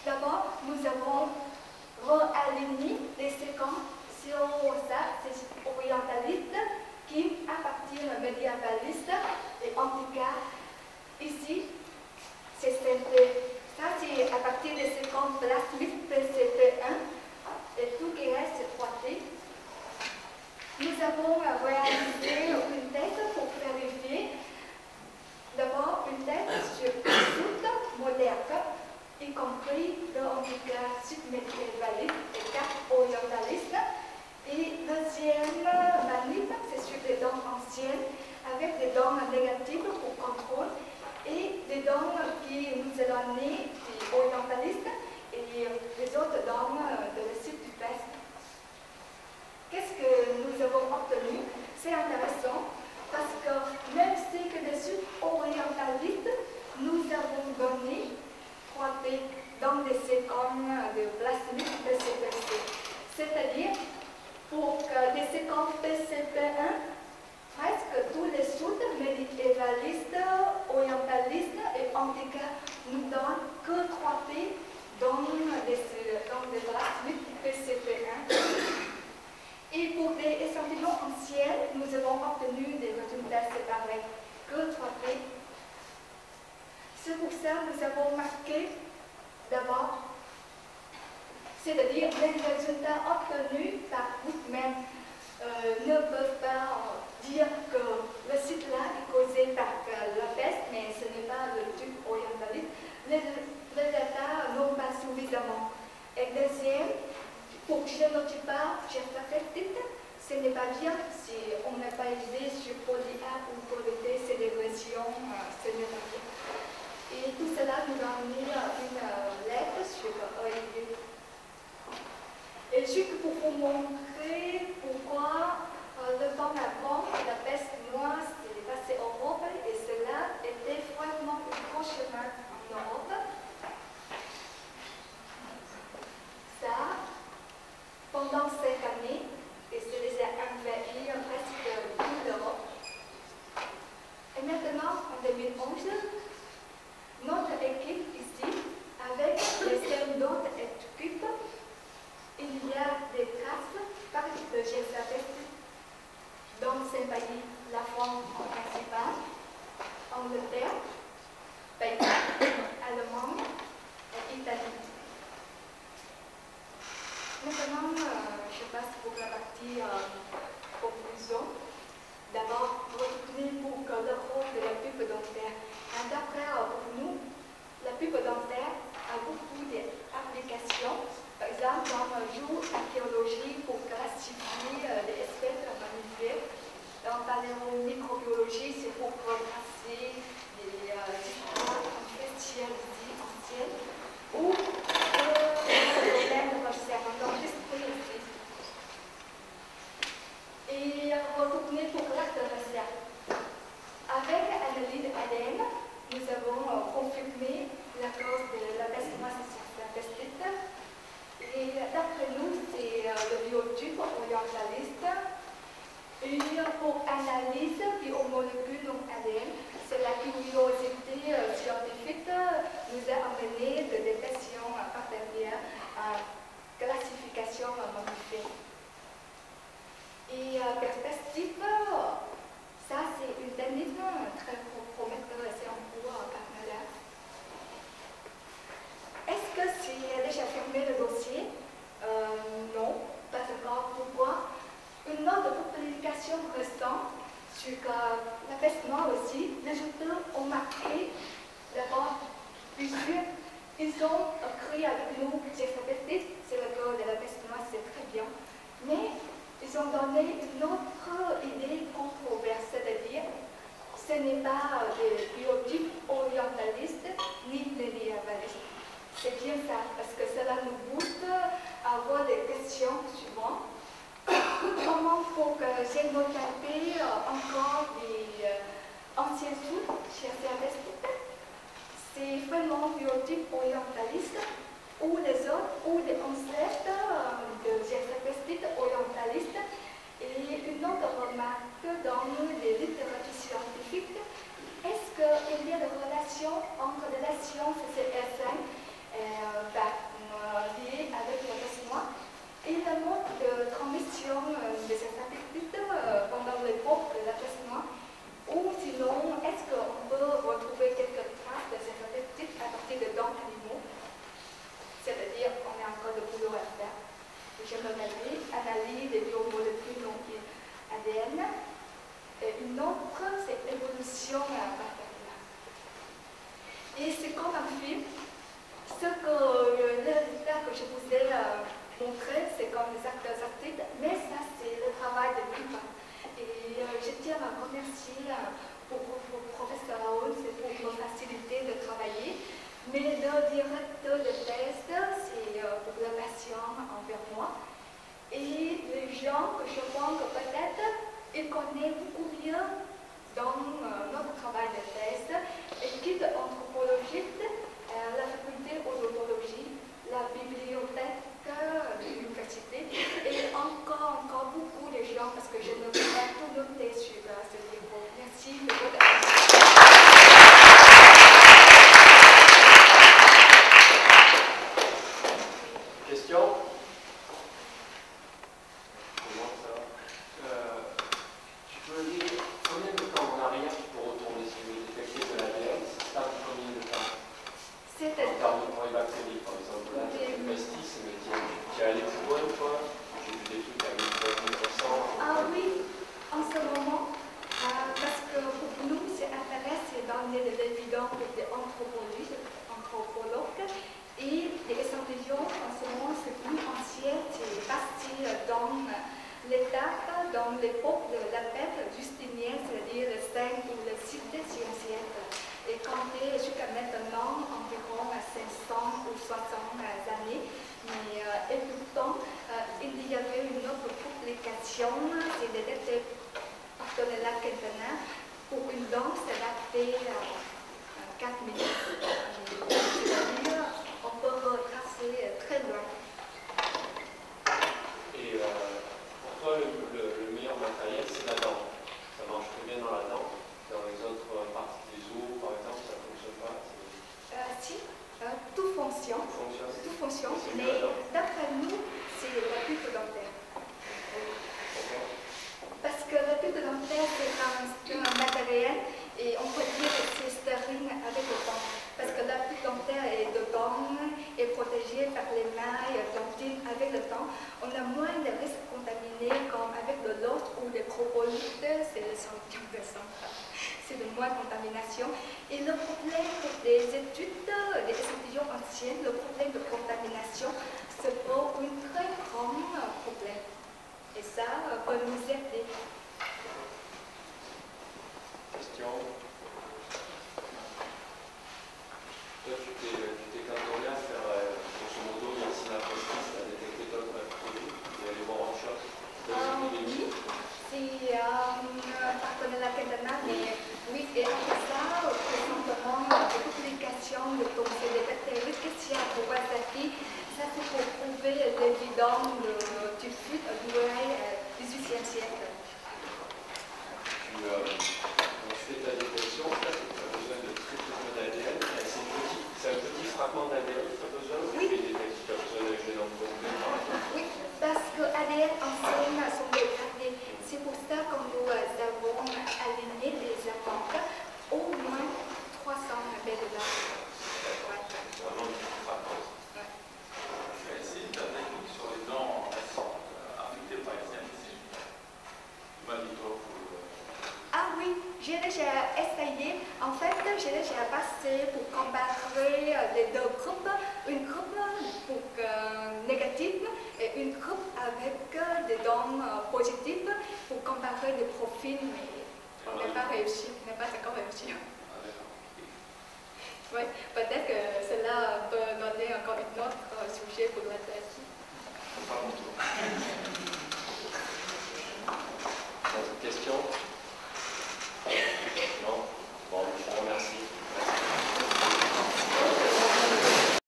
D'abord, nous avons réaligné les séquences sur ça, c'est orientaliste qui appartient à médiévaliste et antiquaire. Ici, ça c'est à partir des séquences plasmiques PCP1 et tout qui reste 3D. Nous avons réalisé une thèse pour vérifier d'abord une thèse sur toute moderne, y compris le handicap sud-médiévaliste et cap orientaliste. Et deuxième manip, c'est sur des dents anciennes avec des dents négatives pour contrôle et des dents qui nous éloignent des orientalistes et les autres dents de le sud du Est. Qu'est-ce que nous avons obtenu? C'est intéressant parce que même si que les sud-orientalistes, nous avons donné 3D dans des séquences de plasmique PCPC. C'est-à-dire, pour que les séquences PCP1, presque tous les sud médiévalistes, orientalistes et antiquaires nous donnent que 3D dans des plasmiques PCP1. Et pour des échantillons anciens, nous avons obtenu des résultats séparés que 3D. C'est pour ça que nous avons marqué d'abord, c'est-à-dire les résultats obtenus par vous-même ne peuvent pas dire que le site-là est causé par la peste, mais ce n'est pas le tube orientaliste. Les data n'ont pas suffisamment. Et deuxième, pour génotypage gertapestite, ce n'est pas bien si on n'a pas aidé sur poly A ou poly T, c'est des versions, ce n'est pas bien. Et tout cela nous a mis une lettre sur EID. Et juste pour vous montrer pourquoi le temps avant, la peste noire s'est passée en Europe et cela était vraiment un gros chemin en Europe. Ça, pendant 5 années, et ça les a envahis presque toute l'Europe. Et maintenant, en 2011, notre équipe ici, avec les 5 autres équipes, il y a des traces par de gertapestite dans ces pays, la France principale, Angleterre, Pays, Allemagne et Italie. Maintenant, je passe pour la partie conclusion. D'abord, retourner pour le rôle de la pub dentaire. D'après pour nous, la pub dentaire a beaucoup d'applications. Par exemple, dans le jour archéologie pour classifier les espèces mammifères. Dans la paléomicrobiologie, c'est pour tracer les histoires spécialisées anciennes. Ou le domaine de recherche, dans l'industrie aussi. Et retourner pour l'acte de recherche. Avec l'analyse ADN, nous avons confirmé la cause de la peste noire gertapestite. Et d'après nous, c'est le biotype orientaliste. Et pour analyse biomolécules non ADN, c'est la curiosité scientifique nous a amené de détection partenaire à classification mammifère. Et perspective, ça c'est une technique très prometteuse et c'est en cours partenaire. Est-ce que c'est déjà fermé le dossier? Non, pas encore. Pourquoi? Une autre publication récente sur la peste noire aussi, les auteurs ont marqué d'abord plusieurs. Ils ont créé avec nous gertapestite, c'est le cas de la peste noire, c'est très bien. Mais ils ont donné une autre idée controversée, c'est-à-dire ce n'est pas des biotypes orientalistes ni médiévalistes. C'est bien ça, parce que cela nous pousse à avoir des questions suivantes. Comment faut que génotyper encore les anciens sous gertapestite? C'est vraiment biotype orientaliste ou les autres, ou les ancêtres de gertapestite orientaliste. Et une autre remarque dans les littératures scientifiques, est-ce qu'il y a des relations entre la science et ces remercier pour professeur Raoul, c'est pour me faciliter de travailler. Mais le directeur de thèse, c'est pour la passion envers moi. Et les gens que je vois que peut-être ils connaissent beaucoup mieux dans notre travail de thèse, équipe anthropologique, la faculté d'odontologie, la bibliothèque de l'université et encore beaucoup de gens parce que je ne peux pas tout noter sur ce livre. Merci de votre attention. Question? Comment ça va? Tu peux dire combien de temps en arrière tu peux retourner si tu veux détecter de l'ADN? Ça tarde combien de temps? En termes de travail bactérique, par exemple, là, tu es mestis, mais tu es allé plus loin, toi? J'ai vu des trucs à 1300. Ah oui, en ce moment, parce que pour nous, c'est intéressant d'amener de l'évidence des anthropologues et les échantillons, en ce moment, c'est plus ancien, c'est parti dans l'étape, dans l'époque de la fête justinienne, c'est-à-dire le 5 ou le 6e siècle. Et compté jusqu'à maintenant environ 500 ou 60 années. Mais, et pourtant, il y avait une autre publication, c'est détecté par le lac Quintana, pour une danse datée à 4 minutes. C'est-à-dire, on peut retracer très loin. Et pour toi, le meilleur matériel, c'est la dent. Ça marche très bien dans la dent. Dans les autres parties des os, par exemple, ça ne fonctionne pas? Si, tout fonctionne. Tout fonctionne, mais d'après nous, c'est la pulpe dentaire. Parce que la pulpe dentaire, c'est un matériel et on peut dire que c'est stérile avec le temps. Parce que la pulpe dentaire est dedans, est protégée par les mailles dentines avec le temps. On a moins de risques contaminés comme avec de l'os ou les propolis, c'est le 100%. C'est de moins contamination. Et le problème des études, des échantillons anciens, le problème de contamination, c'est un très grand problème. Et ça peut nous aider. Question? Toi, tu t'es cantonné à faire, grosso modo, merci la prestige, à détecter d'autres produits, et aller voir autre chose? Oui, c'est partenariat Quintana, mais oui, et après ça, présentement, des publications de conseils bactériques qui a pour Wazaki, ça c'est pour prouver l'évidence du flux du 18e siècle. Quand tu fais ta détection, tu as besoin de très peu d'ADN. C'est un petit fragment d'ADN que tu as besoin? Oui. Tu as besoin d'un génome complet, par exemple? Oui, parce que ADN anciennes sont dégradées. C'est pour ça que nous avons aligné des attentes au moins 300 bêtes-là. Vraiment du fragment. Tu as essayé ta technique sur les dents affectées par les anesthésies. Tu m'as dit toi pour... Ah oui, j'ai déjà essayé. En fait, j'ai déjà passé pour comparer les deux groupes. Une groupe pour négative et une groupe avec des dons positives pour comparer les profils, mais on n'a pas réussi, on n'a pas encore réussi. Oui, peut-être que cela peut donner encore un autre sujet pour la thèse.